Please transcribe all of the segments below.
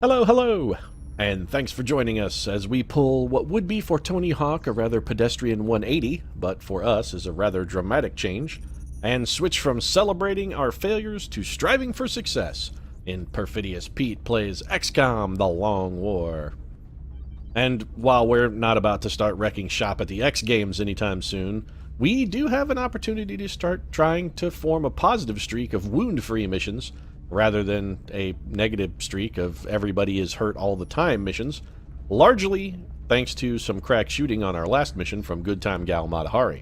Hello, hello, and thanks for joining us as we pull what would be for Tony Hawk a rather pedestrian 180, but for us is a rather dramatic change, and switch from celebrating our failures to striving for success in Perfidious Pete Plays XCOM The Long War. And while we're not about to start wrecking shop at the X Games anytime soon, we do have an opportunity to start trying to form a positive streak of wound-free missions rather than a negative streak of everybody is hurt all the time missions, largely thanks to some crack shooting on our last mission from Good Time Gal Matahari.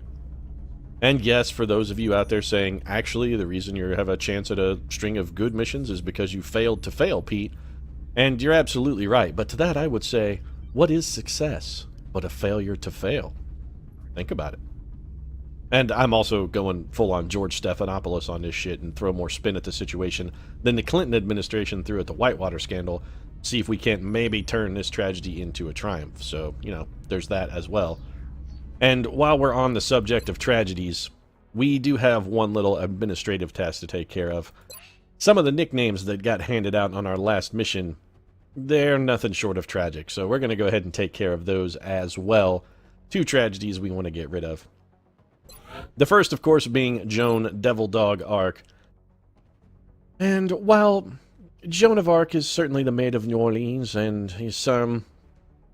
And yes, for those of you out there saying, actually, the reason you have a chance at a string of good missions is because you failed to fail, Pete, and you're absolutely right, but to that I would say, what is success but a failure to fail? Think about it. And I'm also going full-on George Stephanopoulos on this shit and throw more spin at the situation than the Clinton administration threw at the Whitewater scandal. See if we can't maybe turn this tragedy into a triumph. So, you know, there's that as well. And while we're on the subject of tragedies, we do have one little administrative task to take care of. Some of the nicknames that got handed out on our last mission, they're nothing short of tragic. So we're going to go ahead and take care of those as well. Two tragedies we want to get rid of. The first, of course, being Joan Devil Dog Arc. And while Joan of Arc is certainly the Maid of New Orleans, and some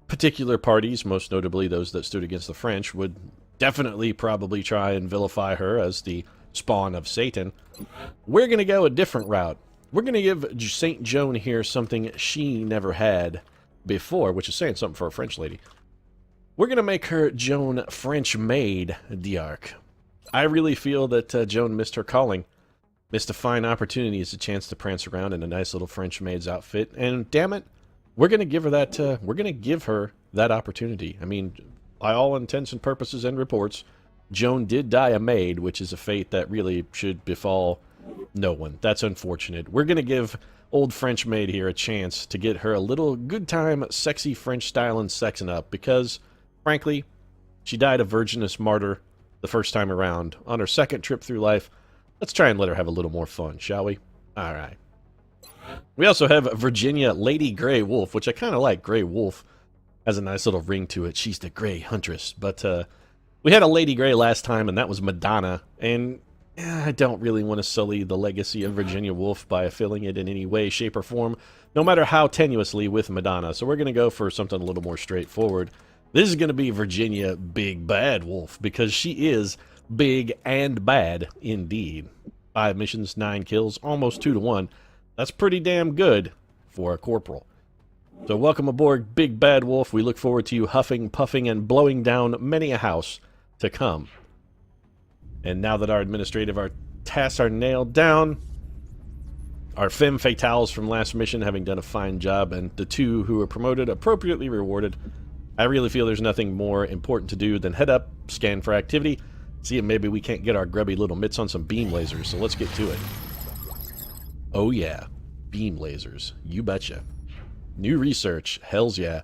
particular parties, most notably those that stood against the French, would definitely probably try and vilify her as the spawn of Satan, we're going to go a different route. We're going to give Saint Joan here something she never had before, which is saying something for a French lady. We're going to make her Joan French Maid d'Arc. I really feel that Joan missed her calling, missed a fine opportunity as a chance to prance around in a nice little French maid's outfit, and damn it, we're going to give her that. We're going to give her that opportunity. I mean, by all intents and purposes and reports, Joan did die a maid, which is a fate that really should befall no one. That's unfortunate. We're going to give old French maid here a chance to get her a little good time, sexy French style and sexing up, because, frankly, she died a virginous martyr the first time around. On her second trip through life, let's try and let her have a little more fun, shall we? Alright. We also have Virginia Lady Grey Wolf, which I kind of like. Grey Wolf has a nice little ring to it. She's the Grey Huntress. But we had a Lady Grey last time, and that was Madonna. And I don't really want to sully the legacy of Virginia Woolf by filling it in any way, shape, or form, no matter how tenuously with Madonna. So we're going to go for something a little more straightforward. This is going to be Virginia Big Bad Wolf, because she is big and bad indeed. 5 missions, 9 kills, almost 2 to 1. That's pretty damn good for a corporal. So welcome aboard, Big Bad Wolf. We look forward to you huffing, puffing, and blowing down many a house to come. And now that our administrative tasks are nailed down, our femme fatales from last mission having done a fine job, and the 2 who were promoted appropriately rewarded, I really feel there's nothing more important to do than head up, scan for activity, see if maybe we can't get our grubby little mitts on some beam lasers, so let's get to it. Oh yeah, beam lasers, you betcha. New research, hells yeah.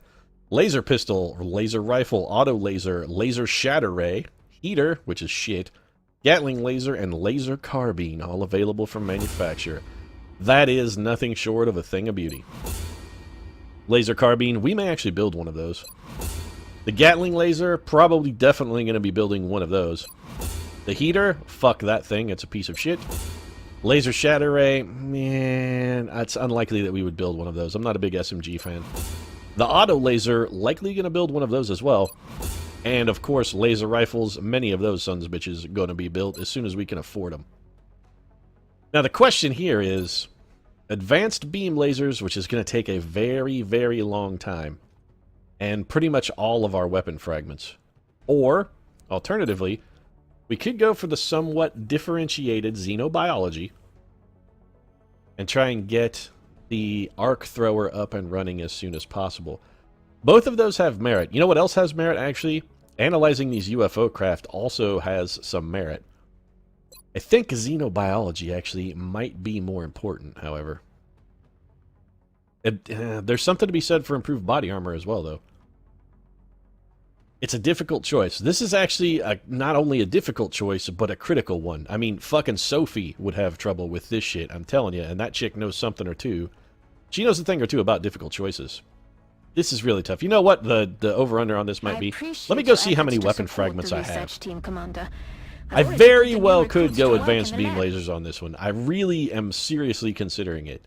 Laser pistol, laser rifle, auto laser, laser shatter ray, heater, which is shit, Gatling laser, and laser carbine, all available from manufacturer. That is nothing short of a thing of beauty. Laser carbine, we may actually build one of those. The Gatling laser, probably definitely going to be building one of those. The heater, fuck that thing, it's a piece of shit. Laser shatter ray, man, it's unlikely that we would build one of those. I'm not a big SMG fan. The auto laser, likely going to build one of those as well. And of course, laser rifles, many of those sons of bitches are going to be built as soon as we can afford them. Now the question here is, advanced beam lasers, which is going to take a very, very long time, and pretty much all of our weapon fragments. Or, alternatively, we could go for the somewhat differentiated xenobiology and try and get the arc thrower up and running as soon as possible. Both of those have merit. You know what else has merit, actually? Analyzing these UFO craft also has some merit. I think xenobiology actually might be more important, however. There's something to be said for improved body armor as well, though. It's a difficult choice. This is actually not only a difficult choice, but a critical one. I mean, fucking Sophie would have trouble with this shit, I'm telling you, and that chick knows something or two. She knows a thing or two about difficult choices. This is really tough. You know what the over-under on this might be? Let me go see how many weapon fragments I have. Team, Commander. I very well could go advanced beam lasers on this one. I really am seriously considering it.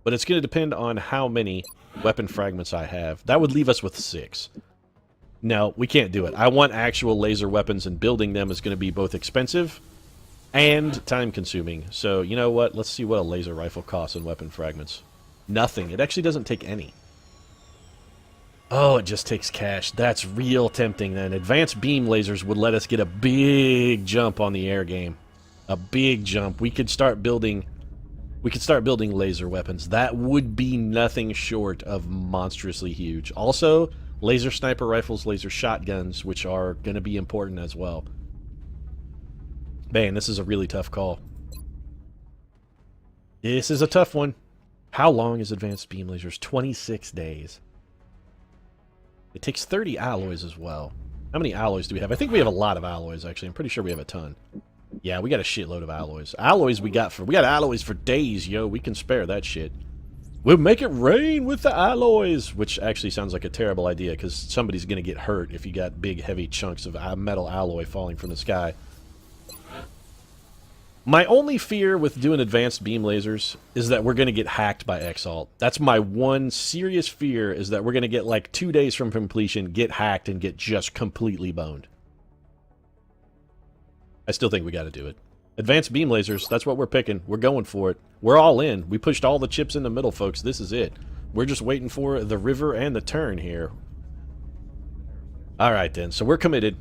But it's going to depend on how many weapon fragments I have. That would leave us with 6. No, we can't do it. I want actual laser weapons, and building them is going to be both expensive and time-consuming. So, you know what? Let's see what a laser rifle costs in weapon fragments. Nothing. It actually doesn't take any. Oh, it just takes cash. That's real tempting, then. Advanced beam lasers would let us get a big jump on the air game. A big jump. We could start building laser weapons. That would be nothing short of monstrously huge. Also, laser sniper rifles, laser shotguns, which are going to be important as well. Man, this is a really tough call. This is a tough one. How long is advanced beam lasers? 26 days. It takes 30 alloys as well. How many alloys do we have? I think we have a lot of alloys, actually. I'm pretty sure we have a ton. Yeah, we got a shitload of alloys. Alloys we got alloys for days, yo. We can spare that shit. We'll make it rain with the alloys, which actually sounds like a terrible idea, because somebody's going to get hurt if you got big, heavy chunks of metal alloy falling from the sky. My only fear with doing advanced beam lasers is that we're going to get hacked by Exalt. That's my one serious fear, is that we're going to get like 2 days from completion, get hacked, and get just completely boned. I still think we got to do it. Advanced beam lasers, that's what we're picking. We're going for it. We're all in. We pushed all the chips in the middle, folks. This is it. We're just waiting for the river and the turn here. Alright then, so we're committed.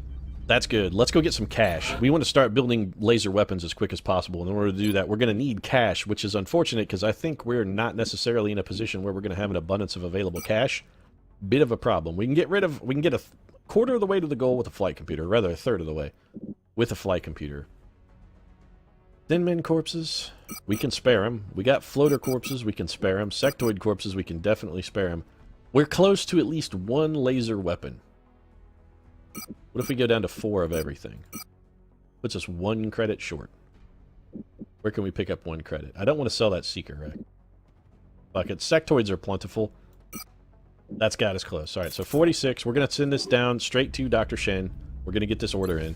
That's good. Let's go get some cash. We want to start building laser weapons as quick as possible. And in order to do that, we're going to need cash, which is unfortunate because I think we're not necessarily in a position where we're going to have an abundance of available cash. Bit of a problem. We can get a quarter of the way to the goal with a flight computer, or rather a third of the way with a flight computer. Thin men corpses, we can spare them. We got floater corpses, we can spare them. Sectoid corpses, we can definitely spare them. We're close to at least 1 laser weapon. What if we go down to 4 of everything? Puts us 1 credit short. Where can we pick up 1 credit? I don't want to sell that Seeker Rack. Fuck it. Sectoids are plentiful. That's got us close. Alright, so 46. We're going to send this down straight to Dr. Shen. We're going to get this order in.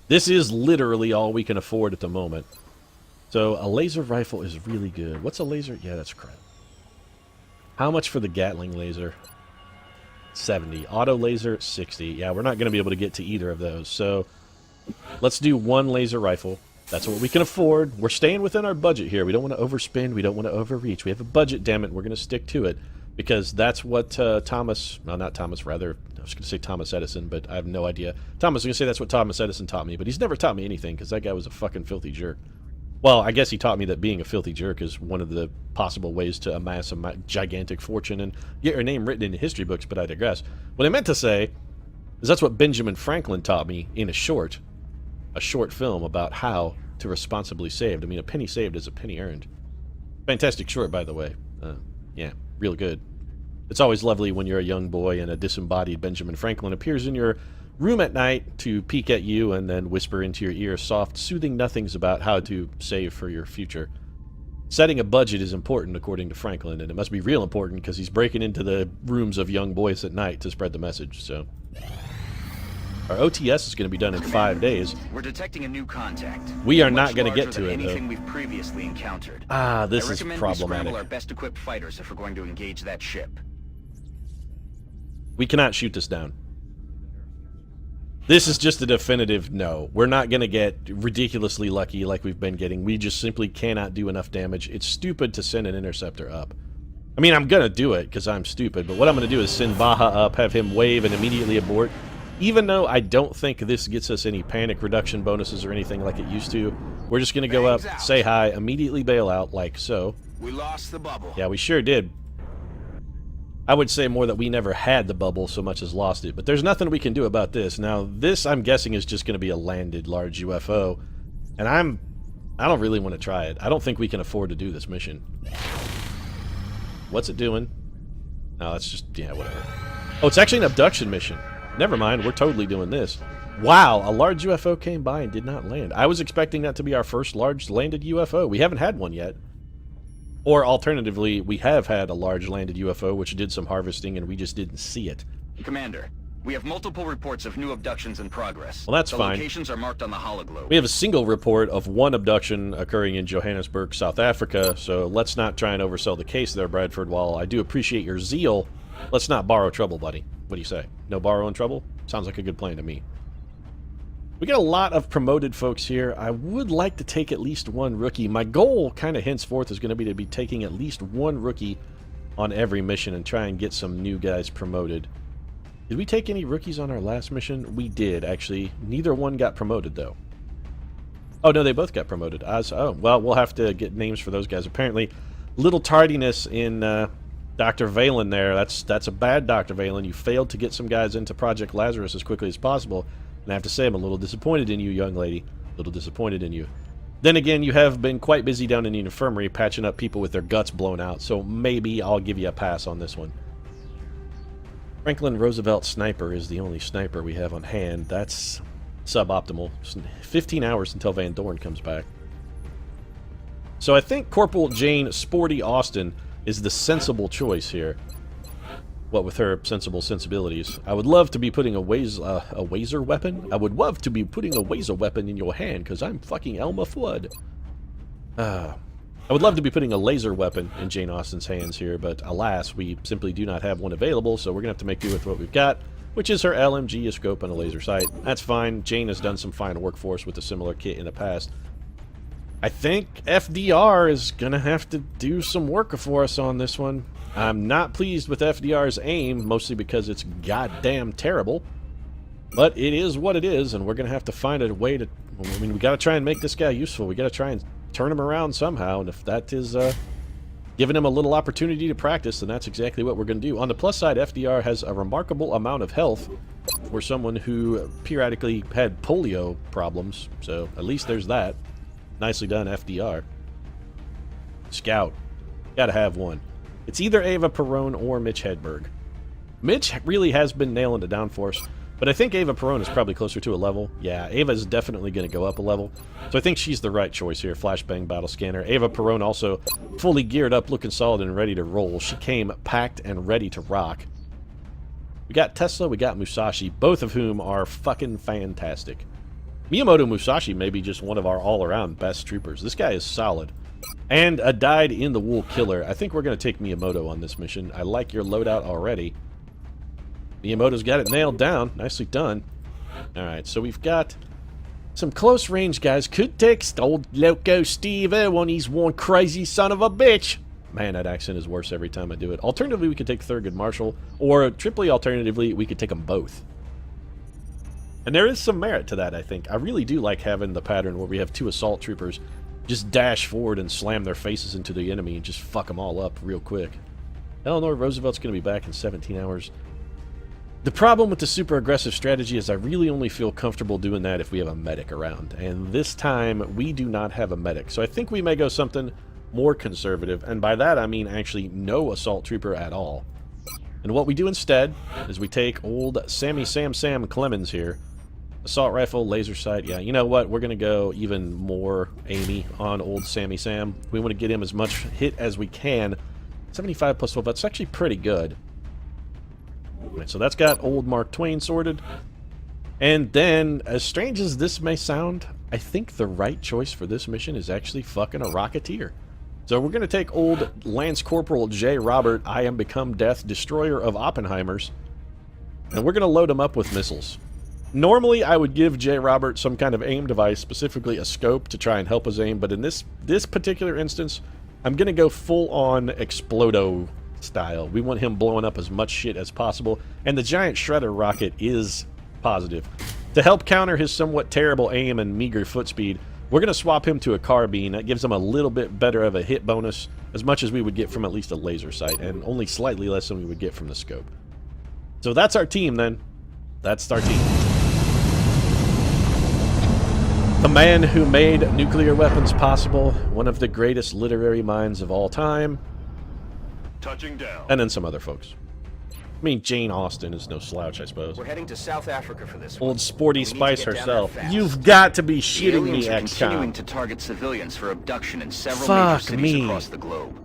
This is literally all we can afford at the moment. So a laser rifle is really good. What's a laser? Yeah, that's crap. How much for the Gatling laser? 70. Auto laser, 60. Yeah, we're not going to be able to get to either of those. So let's do 1 laser rifle. That's what we can afford. We're staying within our budget here. We don't want to overspend. We don't want to overreach. We have a budget, damn it. We're going to stick to it. Because that's what Thomas... Well, not Thomas, rather. I was going to say Thomas Edison, but I have no idea. Thomas was going to say that's what Thomas Edison taught me, but he's never taught me anything, because that guy was a fucking filthy jerk. Well, I guess he taught me that being a filthy jerk is one of the possible ways to amass a gigantic fortune and get your name written in history books, but I digress. What I meant to say is that's what Benjamin Franklin taught me in a short film about how to responsibly save. I mean, a penny saved is a penny earned. Fantastic short, by the way. Yeah, real good. It's always lovely when you're a young boy and a disembodied Benjamin Franklin appears in your room at night to peek at you and then whisper into your ear soft, soothing nothings about how to save for your future. Setting a budget is important, according to Franklin, and it must be real important because he's breaking into the rooms of young boys at night to spread the message, so... Our OTS is going to be done in 5 days. We're detecting a new contact. We are not going to get to it, anything though. we've previously encountered. Ah, this is I recommend problematic. we scramble our best equipped fighters if we're going to engage that ship. We cannot shoot this down. This is just a definitive no. We're not going to get ridiculously lucky like we've been getting. We just simply cannot do enough damage. It's stupid to send an interceptor up. I mean, I'm going to do it because I'm stupid, but what I'm going to do is send Baja up, have him wave, and immediately abort. Even though I don't think this gets us any panic reduction bonuses or anything like it used to, we're just going to go up, say hi, immediately bail out, like so. We lost the bubble. Yeah, we sure did. I would say more that we never had the bubble so much as lost it, but there's nothing we can do about this. Now, this, I'm guessing, is just going to be a landed large UFO, and I don't really want to try it. I don't think we can afford to do this mission. What's it doing? No, it's just, yeah, whatever. Oh, it's actually an abduction mission. Never mind, we're totally doing this. Wow, a large UFO came by and did not land. I was expecting that to be our first large landed UFO. We haven't had one yet. Or alternatively, we have had a large landed UFO which did some harvesting and we just didn't see it. Commander, we have multiple reports of new abductions in progress. Well, that's the fine. Locations are marked on the hologlobe. We have a single report of one abduction occurring in Johannesburg, South Africa, so let's not try and oversell the case there, Bradford. While I do appreciate your zeal, let's not borrow trouble, buddy. What do you say? No borrowing trouble? Sounds like a good plan to me. We got a lot of promoted folks here. I would like to take at least one rookie. My goal, kind of henceforth, is going to be taking at least one rookie on every mission and try and get some new guys promoted. Did we take any rookies on our last mission? We did, actually. Neither one got promoted, though. Oh, no, they both got promoted. Oh, well, we'll have to get names for those guys. Apparently, little tardiness in Dr. Valen there. That's a bad Dr. Valen. You failed to get some guys into Project Lazarus as quickly as possible. And I have to say, I'm a little disappointed in you, young lady. A little disappointed in you. Then again, you have been quite busy down in the infirmary patching up people with their guts blown out, so maybe I'll give you a pass on this one. Franklin Roosevelt Sniper is the only sniper we have on hand. That's suboptimal. 15 hours until Van Dorn comes back. So I think Corporal Jane Sporty Austin is the sensible choice here. What with her sensible sensibilities. I would love to be putting a wazer weapon? I would love to be putting a wazer weapon in your hand, because I'm fucking Elma Flood. I would love to be putting a laser weapon in Jane Austen's hands here, but alas, we simply do not have one available, so we're going to have to make do with what we've got, which is her LMG, a scope, and a laser sight. That's fine. Jane has done some fine work for us with a similar kit in the past. I think FDR is going to have to do some work for us on this one. I'm not pleased with FDR's aim, mostly because it's goddamn terrible. But it is what it is, and we're going to have to find a way to... I mean, we got to try and make this guy useful. We got to try and turn him around somehow, and if that is giving him a little opportunity to practice, then that's exactly what we're going to do. On the plus side, FDR has a remarkable amount of health for someone who periodically had polio problems, so at least there's that. Nicely done, FDR. Scout. Gotta have one. It's either Ava Perón or Mitch Hedberg. Mitch really has been nailing it down for us, but I think Ava Perón is probably closer to a level. Yeah, Ava is definitely going to go up a level, so I think she's the right choice here. Flashbang Battle Scanner. Ava Perón also fully geared up, looking solid and ready to roll. She came packed and ready to rock. We got Tesla, we got Musashi, both of whom are fucking fantastic. Miyamoto Musashi may be just one of our all-around best troopers. This guy is solid. And a dyed-in-the-wool killer. I think we're going to take Miyamoto on this mission. I like your loadout already. Miyamoto's got it nailed down. Nicely done. Alright, so we've got some close-range guys. Could take old Loco Steve when he's one crazy son of a bitch. Man, that accent is worse every time I do it. Alternatively, we could take Thurgood Marshall. Or, triply alternatively, we could take them both. And there is some merit to that, I think. I really do like having the pattern where we have two assault troopers just dash forward and slam their faces into the enemy and just fuck them all up real quick. Eleanor Roosevelt's going to be back in 17 hours. The problem with the super aggressive strategy is I really only feel comfortable doing that if we have a medic around. And this time, we do not have a medic. So I think we may go something more conservative. And by that, I mean actually no assault trooper at all. And what we do instead is we take old Sammy Sam Clemens here. Assault rifle, laser sight. Yeah, you know what? We're going to go even more aimy on old Sammy Sam. We want to get him as much hit as we can. 75 plus 12, that's actually pretty good. Right, so that's got old Mark Twain sorted. And then, as strange as this may sound, I think the right choice for this mission is actually fucking a Rocketeer. So we're going to take old Lance Corporal J. Robert, I am become death, destroyer of Oppenheimers. And we're going to load him up with missiles. Normally, I would give J. Robert some kind of aim device, specifically a scope, to try and help his aim, but in this particular instance, I'm going to go full-on Explodo style. We want him blowing up as much shit as possible, and the giant shredder rocket is positive. To help counter his somewhat terrible aim and meager foot speed, we're going to swap him to a carbine. That gives him a little bit better of a hit bonus, as much as we would get from at least a laser sight, and only slightly less than we would get from the scope. So that's our team, then. That's our team. The man who made nuclear weapons possible, one of the greatest literary minds of all time, Touching down. and then some other folks. I mean, Jane Austen is no slouch, I suppose. We're heading to South Africa for this one. Old Sporty We need to Spice get down there herself. fast. You've got to be The shitting aliens me, are continuing XCOM. to target civilians for abduction in several Fuck major cities me. across the globe.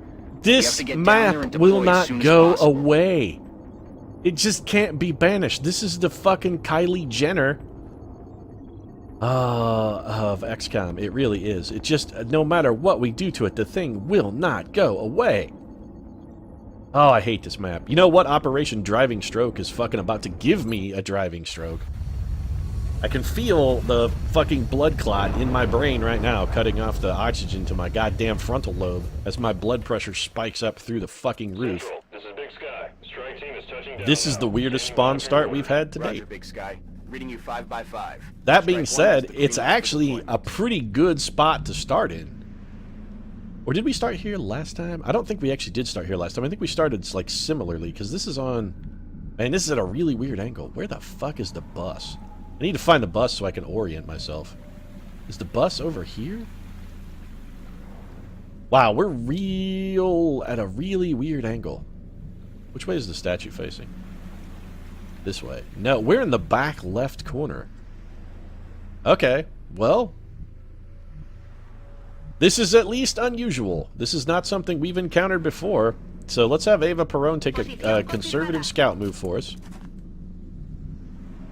This to get down there map and deploy will as not soon as go possible. away. It just can't be banished. This is the fucking Kylie Jenner of XCOM. It really is. It just, no matter what we do to it, the thing will not go away. Oh, I hate this map. You know what? Operation Driving Stroke is fucking about to give me a driving stroke. I can feel the fucking blood clot in my brain right now, cutting off the oxygen to my goddamn frontal lobe as my blood pressure spikes up through the fucking roof. Central, this is Big Sky. Strike team is touching down. This is the weirdest spawn start we've had to Roger, date. Big Sky. Reading you 5 by 5. That being Strike one said, has the it's green light for actually a deployment. pretty good spot to start in. Or did we start here last time? I don't think we actually did start here last time. I think we started like similarly, because this is on... Man, this is at a really weird angle. Where the fuck is the bus? I need to find the bus so I can orient myself. Is the bus over here? Wow, we're at a really weird angle. Which way is the statue facing? This way. No, we're in the back left corner. Okay, well... This is at least unusual. This is not something we've encountered before. So let's have Ava Perón take a conservative scout move for us.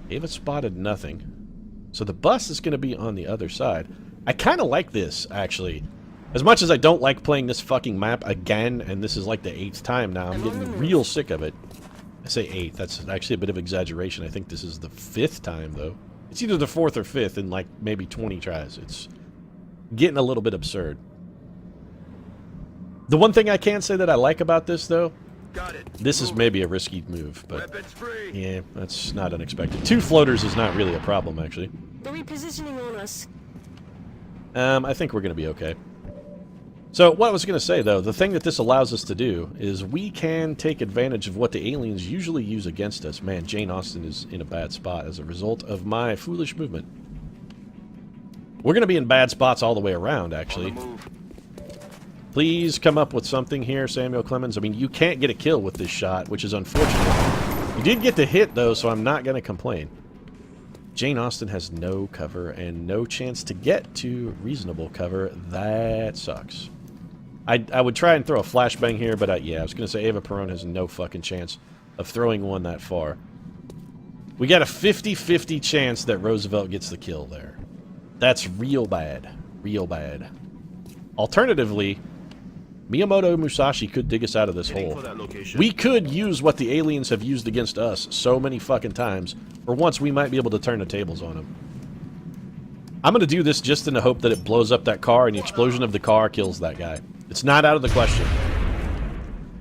Ava spotted nothing. So the bus is going to be on the other side. I kind of like this, actually. As much as I don't like playing this fucking map again, and this is like the 8th time now, I'm getting real sick of it. I say 8th, that's actually a bit of exaggeration. I think this is the 5th time, though. It's either the 4th or 5th in like maybe 20 tries. It's getting a little bit absurd. The one thing I can say that I like about this, though, this is maybe a risky move, but yeah, that's not unexpected. 2 floaters is not really a problem, actually. They're repositioning on us. I think we're going to be okay. So, what I was going to say, though, the thing that this allows us to do is we can take advantage of what the aliens usually use against us. Man, Jane Austen is in a bad spot as a result of my foolish movement. We're going to be in bad spots all the way around, actually. Please come up with something here, Samuel Clemens. I mean, you can't get a kill with this shot, which is unfortunate. You did get the hit, though, so I'm not going to complain. Jane Austen has no cover and no chance to get to reasonable cover. That sucks. I would try and throw a flashbang here, but yeah, I was going to say Ava Perón has no fucking chance of throwing one that far. We got a 50-50 chance that Roosevelt gets the kill there. That's real bad. Real bad. Alternatively, Miyamoto Musashi could dig us out of this hole. We could use what the aliens have used against us so many fucking times. For once, we might be able to turn the tables on them. I'm going to do this just in the hope that it blows up that car and the explosion of the car kills that guy. It's not out of the question.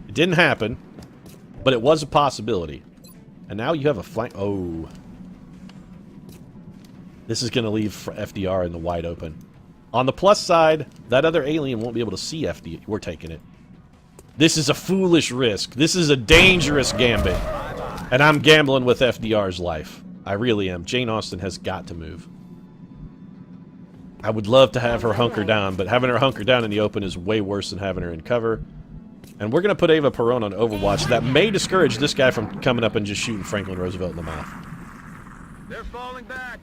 It didn't happen, but it was a possibility. And now you have a flank... Oh. This is going to leave FDR in the wide open. On the plus side, that other alien won't be able to see FDR. We're taking it. This is a foolish risk. This is a dangerous gambit. And I'm gambling with FDR's life. I really am. Jane Austen has got to move. I would love to have her hunker down, but having her hunker down in the open is way worse than having her in cover. And we're going to put Ava Perón on Overwatch. That may discourage this guy from coming up and just shooting Franklin Roosevelt in the mouth. They're falling back.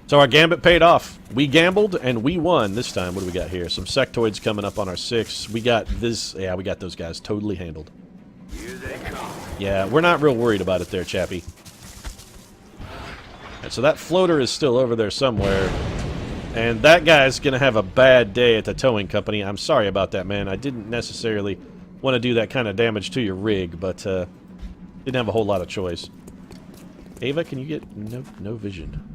So our gambit paid off. We gambled, and we won this time. What do we got here? Some sectoids coming up on our 6. We got this... Yeah, we got those guys totally handled. Here they come. Yeah, we're not real worried about it there, chappie. And so that floater is still over there somewhere. And that guy's going to have a bad day at the towing company. I'm sorry about that, man. I didn't necessarily want to do that kind of damage to your rig, but didn't have a whole lot of choice. Ava, can you get... No vision.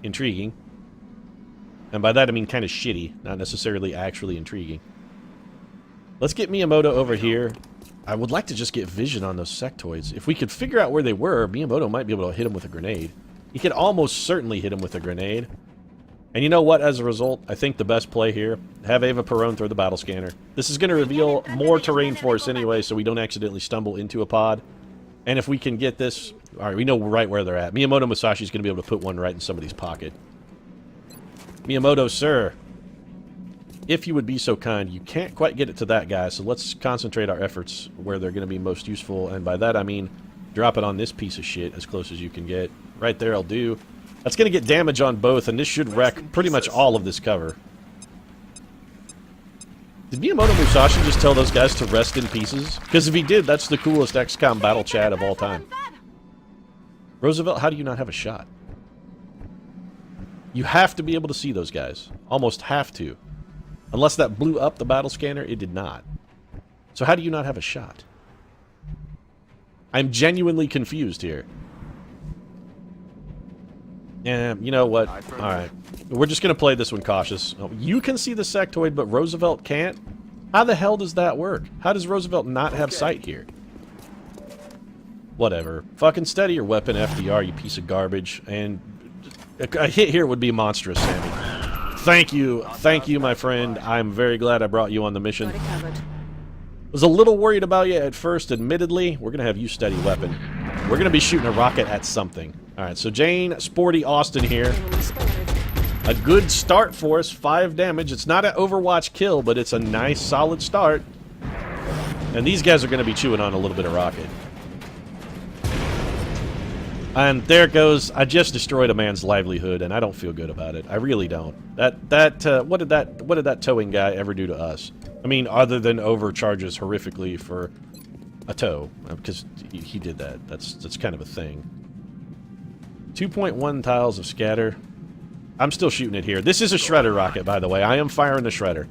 Intriguing. And by that I mean kind of shitty, not necessarily actually intriguing. Let's get Miyamoto over here. I would like to just get vision on those sectoids. If we could figure out where they were, Miyamoto might be able to hit him with a grenade. He could almost certainly hit him with a grenade. And you know what, as a result, I think the best play here, have Ava Perón throw the battle scanner. This is going to reveal more terrain for us anyway, so we don't accidentally stumble into a pod. And if we can get this... Alright, we know right where they're at. Miyamoto Musashi's going to be able to put one right in somebody's pocket. Miyamoto, sir. If you would be so kind, you can't quite get it to that guy, so let's concentrate our efforts where they're going to be most useful. And by that I mean, drop it on this piece of shit as close as you can get. Right there will do. That's going to get damage on both, and this should wreck pretty much all of this cover. Did Miyamoto Musashi just tell those guys to rest in pieces? Because if he did, that's the coolest XCOM battle chat of all time. Roosevelt, how do you not have a shot? You have to be able to see those guys. Almost have to. Unless that blew up the battle scanner, it did not. So how do you not have a shot? I'm genuinely confused here. And you know what? Alright. We're just going to play this one cautious. You can see the sectoid, but Roosevelt can't? How the hell does that work? How does Roosevelt not have sight here? Whatever. Fucking steady your weapon, FDR, you piece of garbage. And a hit here would be monstrous, Sammy. Thank you, my friend. I'm very glad I brought you on the mission. Was a little worried about you at first, admittedly. We're going to have you steady weapon. We're going to be shooting a rocket at something. Alright, so Jane, Sporty, Austin here. A good start for us, 5 damage. It's not an Overwatch kill, but it's a nice, solid start. And these guys are going to be chewing on a little bit of rocket. And there it goes. I just destroyed a man's livelihood, and I don't feel good about it. I really don't. What did that towing guy ever do to us? I mean, other than overcharges horrifically for a tow, because he did that. That's kind of a thing. 2.1 tiles of scatter. I'm still shooting it here. This is a shredder rocket, by the way. I am firing the shredder.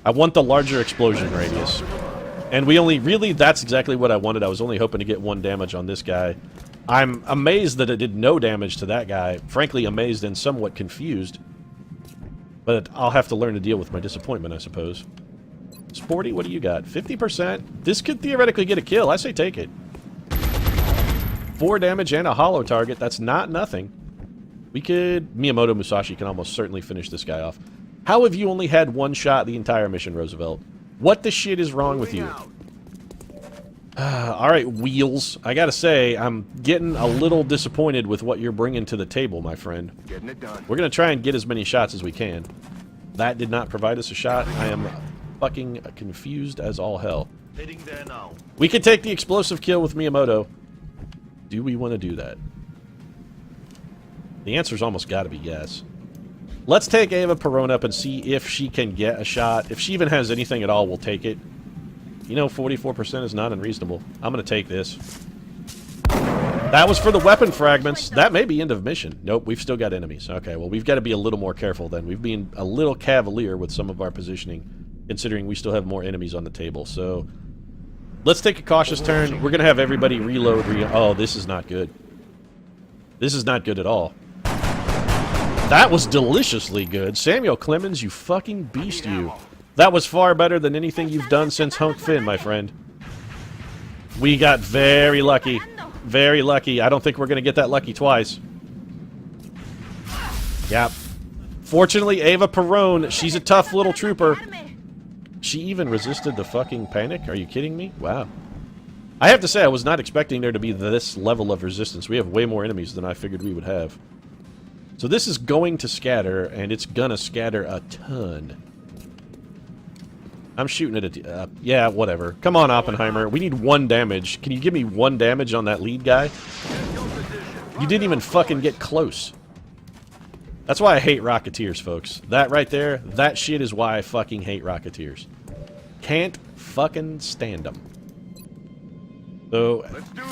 I want the larger explosion radius. And we only... Really, that's exactly what I wanted. I was only hoping to get 1 damage on this guy. I'm amazed that it did no damage to that guy. Frankly, amazed and somewhat confused. But I'll have to learn to deal with my disappointment, I suppose. Sporty, what do you got? 50%? This could theoretically get a kill. I say take it. 4 damage and a hollow target. That's not nothing. We could... Miyamoto Musashi can almost certainly finish this guy off. How have you only had 1 shot the entire mission, Roosevelt? What the shit is wrong with you? Alright, Wheels. I gotta say, I'm getting a little disappointed with what you're bringing to the table, my friend. Getting it done. We're gonna try and get as many shots as we can. That did not provide us a shot. I am fucking confused as all hell. Hitting there now. We could take the explosive kill with Miyamoto. Do we want to do that? The answer's almost gotta be yes. Let's take Ava Perron up and see if she can get a shot. If she even has anything at all, we'll take it. You know, 44% is not unreasonable. I'm gonna take this. That was for the weapon fragments. That may be end of mission. Nope, we've still got enemies. Okay, well, we've got to be a little more careful then. We've been a little cavalier with some of our positioning, considering we still have more enemies on the table. So, let's take a cautious turn. We're gonna have everybody reload. Oh, this is not good. This is not good at all. That was deliciously good. Samuel Clemens, you fucking beast, you. That was far better than anything you've done since Hunk Finn, my friend. We got very lucky. Very lucky. I don't think we're going to get that lucky twice. Yep. Fortunately, Ava Perron, she's a tough little trooper. She even resisted the fucking panic? Are you kidding me? Wow. I have to say, I was not expecting there to be this level of resistance. We have way more enemies than I figured we would have. So this is going to scatter, and it's gonna scatter a ton. I'm shooting it at... yeah, whatever. Come on, Oppenheimer. We need 1 damage. Can you give me 1 damage on that lead guy? You didn't even fucking get close. That's why I hate Rocketeers, folks. That right there, that shit is why I fucking hate Rocketeers. Can't fucking stand them. So,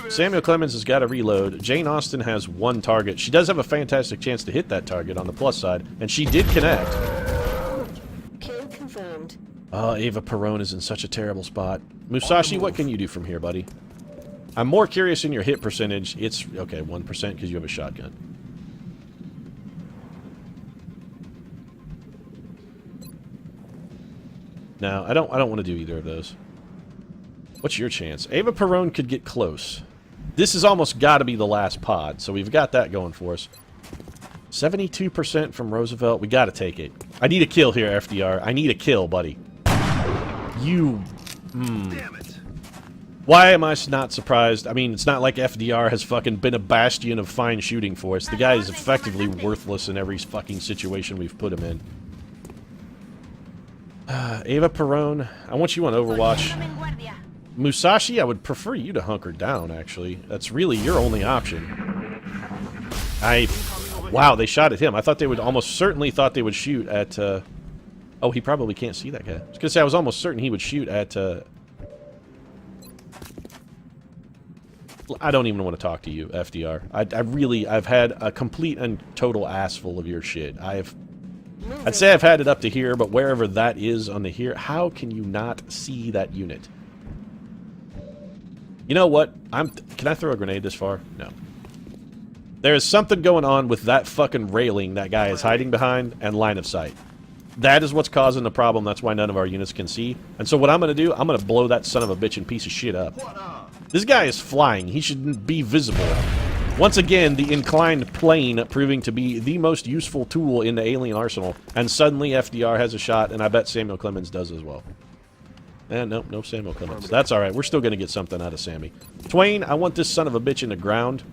Samuel Clemens has got to reload. Jane Austen has 1 target. She does have a fantastic chance to hit that target on the plus side, and she did connect. Kill confirmed. Oh, Ava Perron is in such a terrible spot. Musashi, what can you do from here, buddy? I'm more curious in your hit percentage. It's, okay, 1% because you have a shotgun. No, I don't want to do either of those. What's your chance? Ava Perron could get close. This has almost got to be the last pod, so we've got that going for us. 72% from Roosevelt. We got to take it. I need a kill here, FDR. I need a kill, buddy. You... Damn it. Why am I not surprised? I mean, it's not like FDR has fucking been a bastion of fine shooting for us. The guy is effectively worthless in every fucking situation we've put him in. Ava Perron, I want you on Overwatch. Musashi, I would prefer you to hunker down, actually. That's really your only option. Wow, they shot at him. I thought they would almost certainly thought they would shoot at Oh, he probably can't see that guy. I was gonna say, I was almost certain he would shoot at, I don't even want to talk to you, FDR. I've had a complete and total ass full of your shit. I'd say I've had it up to here, but wherever that is on the here, how can you not see that unit? You know what? Can I throw a grenade this far? No. There is something going on with that fucking railing that guy is hiding behind and line of sight. That is what's causing the problem. That's why none of our units can see. And so what I'm going to do, I'm going to blow that son of a bitch and piece of shit up. This guy is flying. He should be visible. Once again, the inclined plane proving to be the most useful tool in the alien arsenal. And suddenly FDR has a shot, and I bet Samuel Clemens does as well. And nope, no Samuel Clemens. That's alright. We're still going to get something out of Sammy. Twain, I want this son of a bitch in the ground.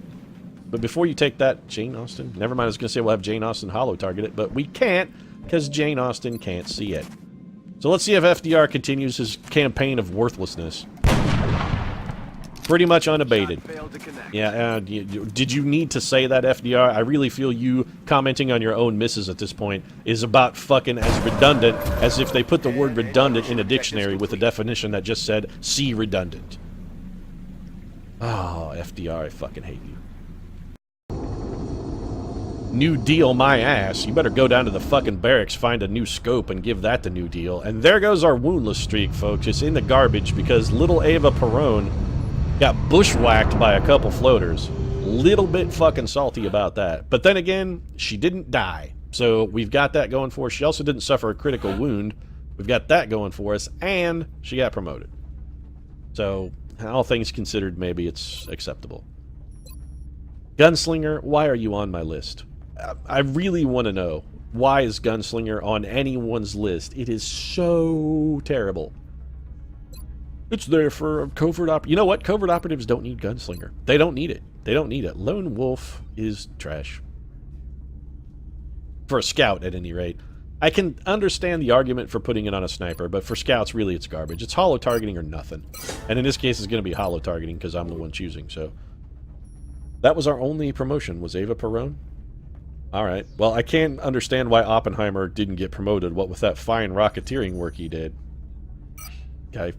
But before you take that, Jane Austen. Never mind, I was going to say we'll have Jane Austen hollow target it, but we can't because Jane Austen can't see it. So let's see if FDR continues his campaign of worthlessness. Pretty much unabated. Yeah, did you need to say that, FDR? I really feel you commenting on your own misses at this point is about fucking as redundant as if they put the word redundant in a dictionary with a definition that just said, see redundant. Oh, FDR, I fucking hate you. New Deal my ass. You better go down to the fucking barracks, find a new scope, and give that the New Deal. And there goes our woundless streak, folks. It's in the garbage because little Ava Perone got bushwhacked by a couple floaters. Little bit fucking salty about that. But then again, she didn't die. So we've got that going for us. She also didn't suffer a critical wound. We've got that going for us. And she got promoted. So, all things considered, maybe it's acceptable. Gunslinger, why are you on my list? I really want to know, why is Gunslinger on anyone's list? It is so terrible. It's there for covert op. You know what? Covert operatives don't need Gunslinger. They don't need it. They don't need it. Lone Wolf is trash. For a scout, at any rate. I can understand the argument for putting it on a sniper, but for scouts, really, it's garbage. It's hollow targeting or nothing. And in this case, it's going to be hollow targeting because I'm the one choosing, so. That was our only promotion, was Ava Perone? Alright. Well, I can't understand why Oppenheimer didn't get promoted, what with that fine rocketeering work he did. Guy,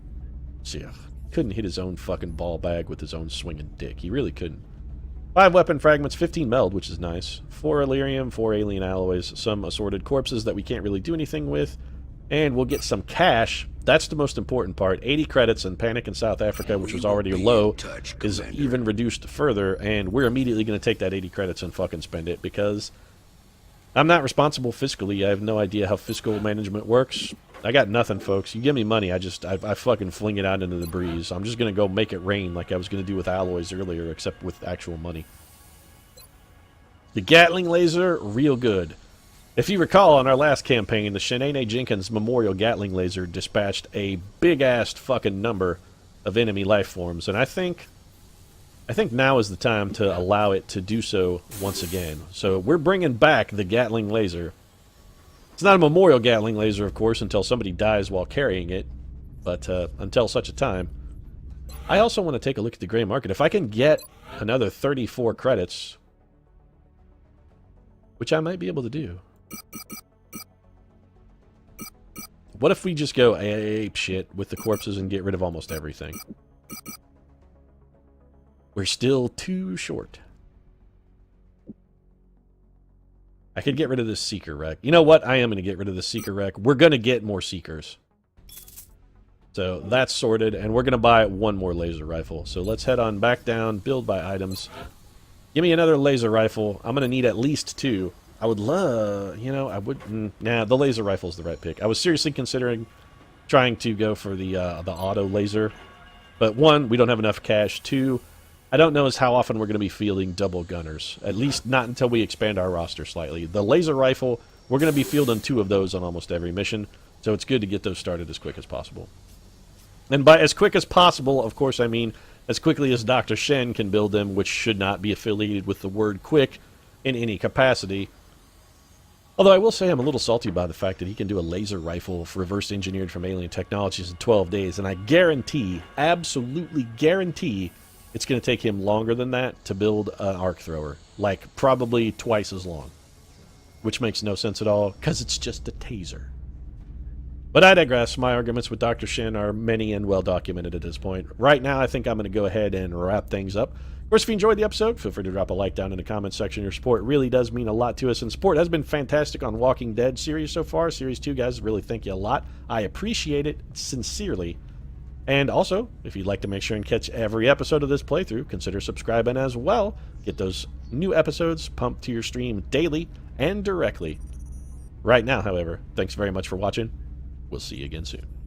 see, couldn't hit his own fucking ball bag with his own swinging dick. He really couldn't. 5 weapon fragments, 15 meld, which is nice. 4 Illyrium, 4 alien alloys, some assorted corpses that we can't really do anything with. And we'll get some cash. That's the most important part. 80 credits, and Panic in South Africa, which was already low, is even reduced further, and we're immediately going to take that 80 credits and fucking spend it, because I'm not responsible fiscally. I have no idea how fiscal management works. I got nothing, folks. You give me money, I fucking fling it out into the breeze. I'm just going to go make it rain like I was going to do with alloys earlier, except with actual money. The Gatling laser, real good. If you recall, on our last campaign, the Shanae Jenkins Memorial Gatling Laser dispatched a big-assed fucking number of enemy life forms, and I think now is the time to allow it to do so once again. So we're bringing back the Gatling Laser. It's not a Memorial Gatling Laser, of course, until somebody dies while carrying it, but until such a time. I also want to take a look at the gray market. If I can get another 34 credits, which I might be able to do. What if we just go ape shit with the corpses and get rid of almost everything? We're still too short. I could get rid of this Seeker wreck. You know what? I am going to get rid of the Seeker wreck. We're going to get more Seekers. So that's sorted, and we're going to buy one more laser rifle. So let's head on back down, build by items. Give me another laser rifle. I'm going to need at least 2. I would love, you know, I would, nah, the laser rifle is the right pick. I was seriously considering trying to go for the auto laser. But 1, we don't have enough cash. 2, I don't know as how often we're going to be fielding double gunners. At least not until we expand our roster slightly. The laser rifle, we're going to be fielding 2 of those on almost every mission. So it's good to get those started as quick as possible. And by as quick as possible, of course, I mean as quickly as Dr. Shen can build them, which should not be affiliated with the word quick in any capacity. Although I will say I'm a little salty by the fact that he can do a laser rifle reverse engineered from alien technologies in 12 days, and I guarantee, absolutely guarantee, it's going to take him longer than that to build an arc thrower. Like, probably twice as long. Which makes no sense at all, because it's just a taser. But I digress. My arguments with Dr. Shin are many and well documented at this point. Right now, I think I'm going to go ahead and wrap things up. Of course, if you enjoyed the episode, feel free to drop a like down in the comments section. Your support really does mean a lot to us, and support has been fantastic on Walking Dead series so far. Series 2, guys, really thank you a lot. I appreciate it sincerely. And also, if you'd like to make sure and catch every episode of this playthrough, consider subscribing as well. Get those new episodes pumped to your stream daily and directly. Right now, however, thanks very much for watching. We'll see you again soon.